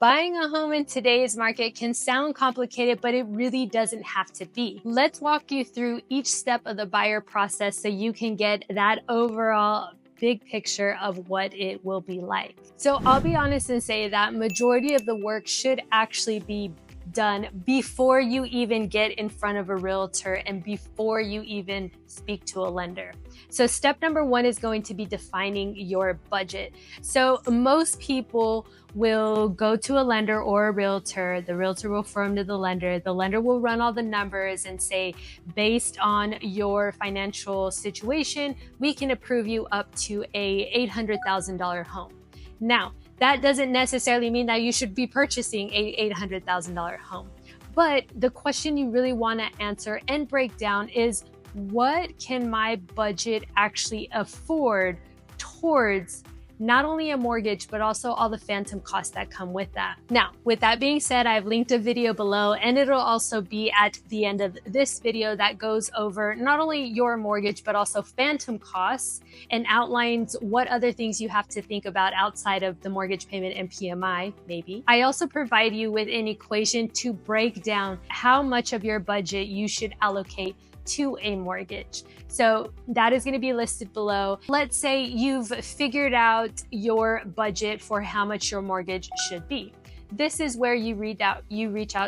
Buying a home in today's market can sound complicated, but it really doesn't have to be. Let's walk you through each step of the buyer process so you can get that overall big picture of what it will be like. So I'll be honest and say that majority of the work should actually be done before you even get in front of a realtor and before you even speak to a lender. So step number one is going to be defining your budget. So most people will go to a lender or a realtor. The realtor will firm to the lender will run all the numbers and say, based on your financial situation, we can approve you up to a $800,000 home. Now, that doesn't necessarily mean that you should be purchasing a $800,000 home. But the question you really want to answer and break down is, what can my budget actually afford towards not only a mortgage, but also all the phantom costs that come with that. Now, with that being said, I've linked a video below, and it'll also be at the end of this video that goes over not only your mortgage, but also phantom costs and outlines what other things you have to think about outside of the mortgage payment and PMI, maybe. I also provide you with an equation to break down how much of your budget you should allocate to a mortgage. So that is going to be listed below. Let's say you've figured out your budget for how much your mortgage should be. This is where you reach out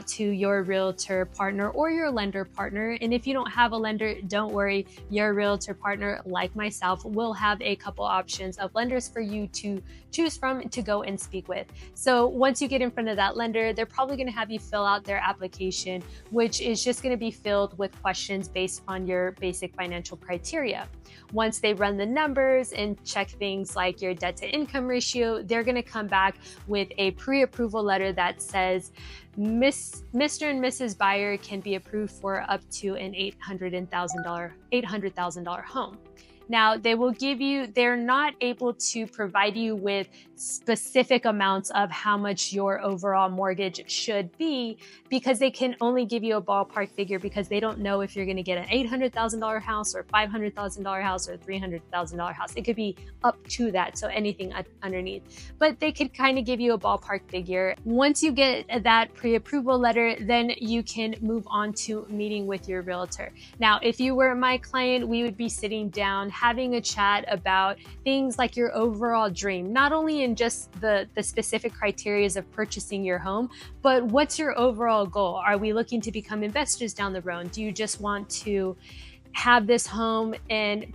to your realtor partner or your lender partner. And if you don't have a lender, don't worry, your realtor partner, like myself, will have a couple options of lenders for you to choose from to go and speak with. So once you get in front of that lender, they're probably going to have you fill out their application, which is just going to be filled with questions based on your basic financial criteria. Once they run the numbers and check things like your debt to income ratio, they're going to come back with a pre-approval letter that says Mr. and Mrs. Buyer can be approved for up to an $800,000 home. Now, they're not able to provide you with specific amounts of how much your overall mortgage should be, because they can only give you a ballpark figure, because they don't know if you're going to get an $800,000 house or $500,000 house or $300,000 house. It could be up to that, so anything underneath. But they could kind of give you a ballpark figure. Once you get that pre-approval letter, then you can move on to meeting with your realtor. Now, if you were my client, we would be sitting down, having a chat about things like your overall dream, not only in just the specific criteria of purchasing your home, but what's your overall goal? Are we looking to become investors down the road? Do you just want to have this home and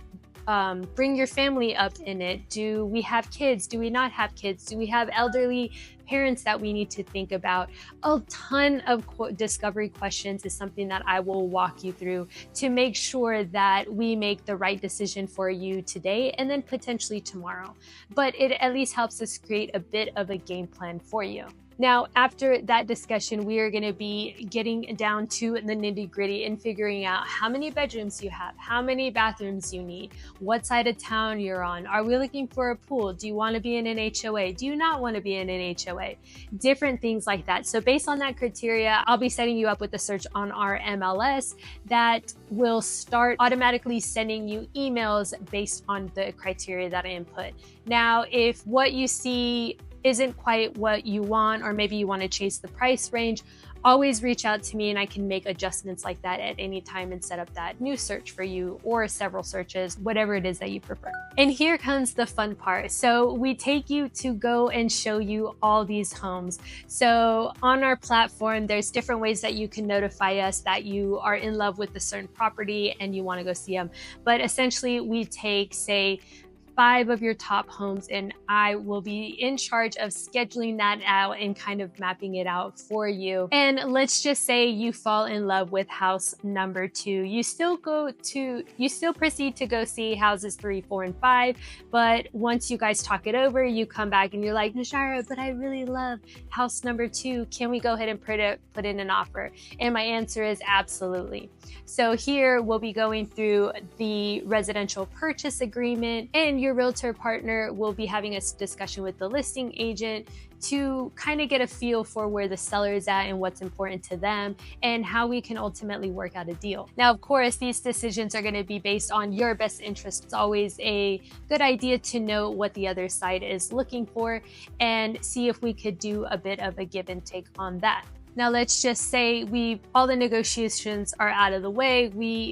bring your family up in it? Do we have kids? Do we not have kids? Do we have elderly parents that we need to think about? A ton of discovery questions is something that I will walk you through to make sure that we make the right decision for you today and then potentially tomorrow. But it at least helps us create a bit of a game plan for you. Now, after that discussion, we are going to be getting down to the nitty-gritty and figuring out how many bedrooms you have, how many bathrooms you need, what side of town you're on. Are we looking for a pool? Do you want to be in an HOA? Do you not want to be in an HOA? Different things like that. So based on that criteria, I'll be setting you up with a search on our MLS that will start automatically sending you emails based on the criteria that I input. Now, if what you see isn't quite what you want, or maybe you want to chase the price range, always reach out to me and I can make adjustments like that at any time and set up that new search for you, or several searches, whatever it is that you prefer. And here comes the fun part. So we take you to go and show you all these homes. So on our platform, there's different ways that you can notify us that you are in love with a certain property and you want to go see them. But essentially we take, say, 5 of your top homes, and I will be in charge of scheduling that out and kind of mapping it out for you. And let's just say you fall in love with house number 2. You still proceed to go see houses 3, 4, and 5. But once you guys talk it over, you come back and you're like, Nashira, but I really love house number 2. Can we go ahead and put in an offer? And my answer is absolutely. So here we'll be going through the residential purchase agreement, and your realtor partner will be having a discussion with the listing agent to kind of get a feel for where the seller is at and what's important to them and how we can ultimately work out a deal. Now, of course, these decisions are going to be based on your best interest. It's always a good idea to know what the other side is looking for and see if we could do a bit of a give and take on that. Now, let's just say all the negotiations are out of the way.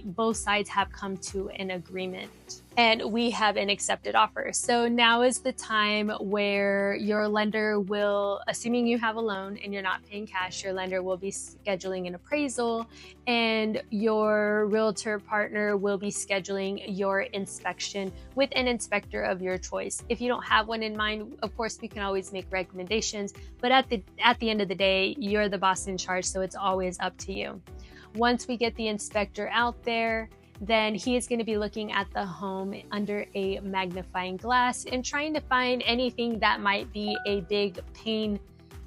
Both sides have come to an agreement and we have an accepted offer. So now is the time where your lender will, assuming you have a loan and you're not paying cash, your lender will be scheduling an appraisal and your realtor partner will be scheduling your inspection with an inspector of your choice. If you don't have one in mind, of course, we can always make recommendations, but at the end of the day, you're the boss in charge, so it's always up to you. Once we get the inspector out there, then he is going to be looking at the home under a magnifying glass and trying to find anything that might be a big pain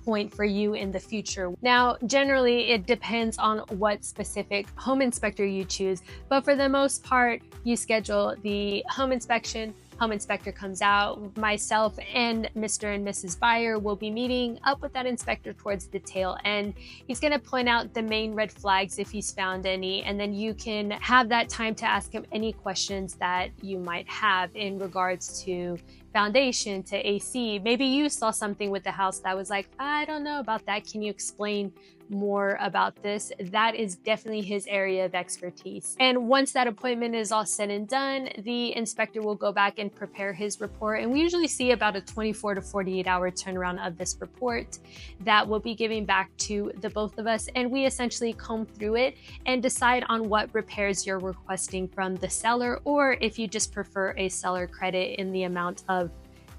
point for you in the future. Now, generally, it depends on what specific home inspector you choose, but for the most part, you schedule the home inspection. Home inspector comes out, myself and Mr. and Mrs. Buyer will be meeting up with that inspector towards the tail end. He's going to point out the main red flags if he's found any, and then you can have that time to ask him any questions that you might have in regards to foundation, to AC. Maybe you saw something with the house that was like, I don't know about that. Can you explain more about this? That is definitely his area of expertise. And once that appointment is all said and done, the inspector will go back and prepare his report. And we usually see about a 24 to 48 hour turnaround of this report that we'll be giving back to the both of us. And we essentially comb through it and decide on what repairs you're requesting from the seller, or if you just prefer a seller credit in the amount of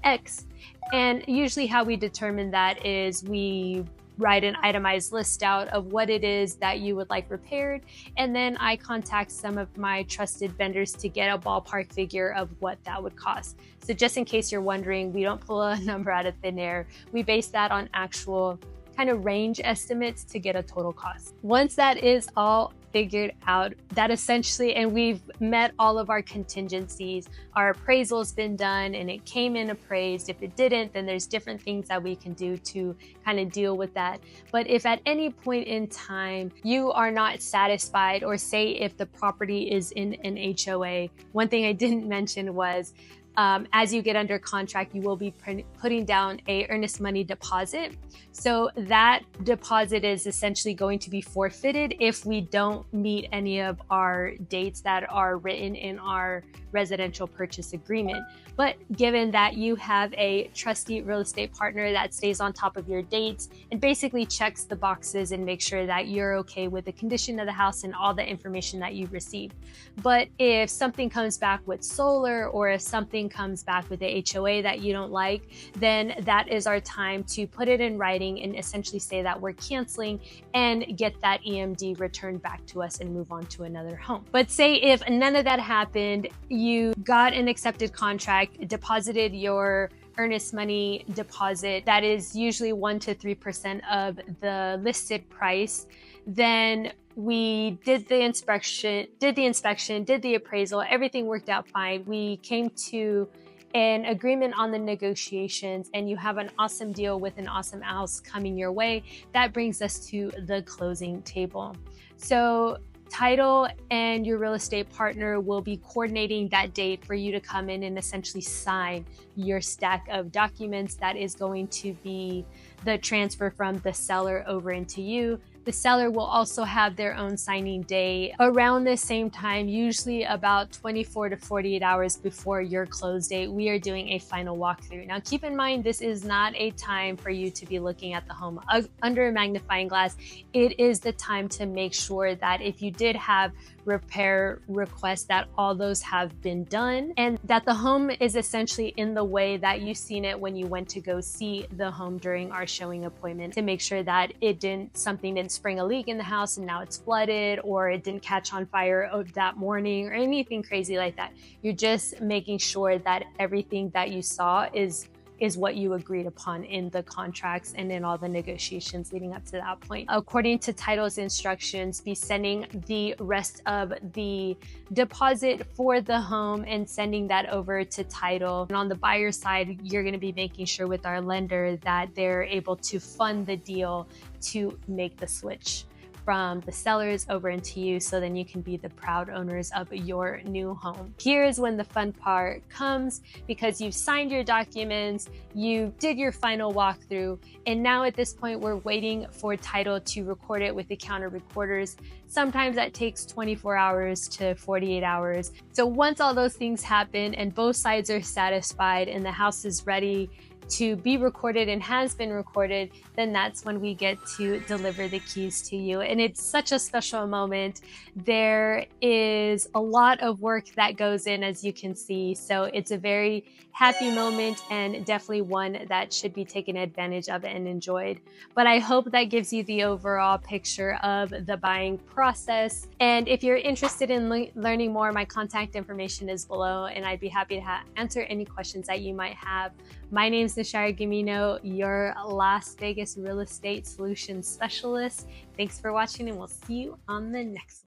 X. And usually how we determine that is we write an itemized list out of what it is that you would like repaired, and then I contact some of my trusted vendors to get a ballpark figure of what that would cost. So just in case you're wondering, we don't pull a number out of thin air. We base that on actual kind of range estimates to get a total cost. Once that is all figured out, that essentially, and we've met all of our contingencies, our appraisal's been done and it came in appraised. If it didn't, then there's different things that we can do to kind of deal with that. But if at any point in time you are not satisfied, or say if the property is in an HOA, one thing I didn't mention was as you get under contract, you will be putting down a earnest money deposit. So that deposit is essentially going to be forfeited if we don't meet any of our dates that are written in our residential purchase agreement. But given that you have a trusty real estate partner that stays on top of your dates and basically checks the boxes and makes sure that you're okay with the condition of the house and all the information that you've received. But if something comes back with solar, or if something comes back with the HOA that you don't like, then that is our time to put it in writing and essentially say that we're canceling and get that EMD returned back to us and move on to another home. But say if none of that happened, you got an accepted contract, deposited your earnest money deposit, that is usually 1 to 3% of the listed price, then we did the inspection, did the appraisal, everything worked out fine. We came to an agreement on the negotiations, and you have an awesome deal with an awesome house coming your way. That brings us to the closing table. So title and your real estate partner will be coordinating that date for you to come in and essentially sign your stack of documents. That is going to be the transfer from the seller over into you. The seller will also have their own signing day around the same time, usually about 24 to 48 hours before your close date. We are doing a final walkthrough. Now, keep in mind, this is not a time for you to be looking at the home under a magnifying glass. It is the time to make sure that if you did have repair requests, that all those have been done, and that the home is essentially in the way that you've seen it when you went to go see the home during our showing appointment, to make sure that something didn't spring a leak in the house and now it's flooded, or it didn't catch on fire that morning, or anything crazy like that. You're just making sure that everything that you saw is is what you agreed upon in the contracts and in all the negotiations leading up to that point. According to title's instructions, be sending the rest of the deposit for the home and sending that over to title. And on the buyer side, you're going to be making sure with our lender that they're able to fund the deal to make the switch from the sellers over into you, so then you can be the proud owners of your new home. Here's when the fun part comes, because you've signed your documents, you did your final walkthrough, and now at this point we're waiting for title to record it with the counter recorders. Sometimes that takes 24 hours to 48 hours. So once all those things happen and both sides are satisfied and the house is ready to be recorded and has been recorded, then that's when we get to deliver the keys to you. And it's such a special moment. There is a lot of work that goes in, as you can see. So it's a very happy moment and definitely one that should be taken advantage of and enjoyed. But I hope that gives you the overall picture of the buying process. And if you're interested in learning more, my contact information is below, and I'd be happy to answer any questions that you might have. My name is NashiraGamino, your Las Vegas real estate solutions specialist. Thanks for watching, and we'll see you on the next one.